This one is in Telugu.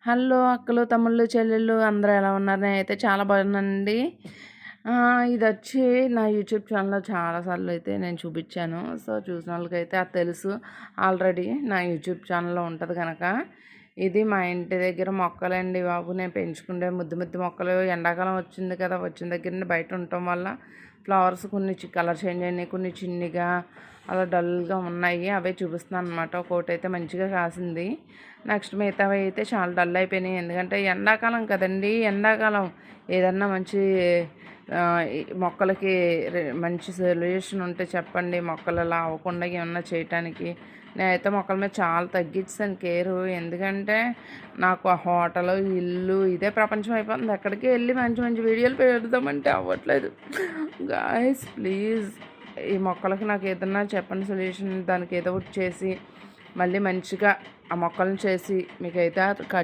హలో అక్కలు, తమ్ముళ్ళు, చెల్లెళ్ళు అందరూ ఎలా ఉన్నారు? నేనైతే చాలా బాగున్నానండి. ఇదొచ్చి నా యూట్యూబ్ ఛానల్‌లో చాలా సార్లు అయితే నేను చూపిచ్చాను. సో, చూసిన వాళ్ళకైతే అది తెలుసు ఆల్రెడీ నా యూట్యూబ్ ఛానల్‌లో ఉంటది గనక. ఇది మా ఇంటి దగ్గర మొక్కలండి బాబు. నేను పెంచుకుండే ముద్దు ముద్దు మొక్కలు. ఎండాకాలం వచ్చింది కదా! వచ్చిన దగ్గర నుండి బయట ఉండటం వల్ల ఫ్లవర్స్ కొన్ని కలర్ చేంజ్ అయినాయి. కొన్ని చిన్నగా అలా డల్‌గా ఉన్నాయి. అవే చూపిస్తున్నాను అనమాట. ఒక్కోటైతే మంచిగా కాసింది. నెక్స్ట్ మిగతావి అయితే చాలా డల్ అయిపోయినాయి. ఎందుకంటే ఎండాకాలం కదండీ! ఎండాకాలం ఏదన్నా మంచి మొక్కలకి మంచి సొల్యూషన్ ఉంటే చెప్పండి. మొక్కలు అలా అవ్వకుండా ఏమన్నా చేయటానికి. నేనైతే మొక్కల మీద చాలా తగ్గించాను కేరు. ఎందుకంటే నాకు ఆ హోటలు, ఇల్లు ఇదే ప్రపంచం అయిపోతుంది. ఎక్కడికి వెళ్ళి మంచి మంచి వీడియోలు పెడదామంటే అవ్వట్లేదు. గాయ్స్ ప్లీజ్ ఈ మొక్కలకి నాకు ఏదన్నా చెప్పండి సొల్యూషన్. దానికి ఏదో ఒకటి చేసి మళ్ళీ మంచిగా ఆ మొక్కలను చేసి మీకైతే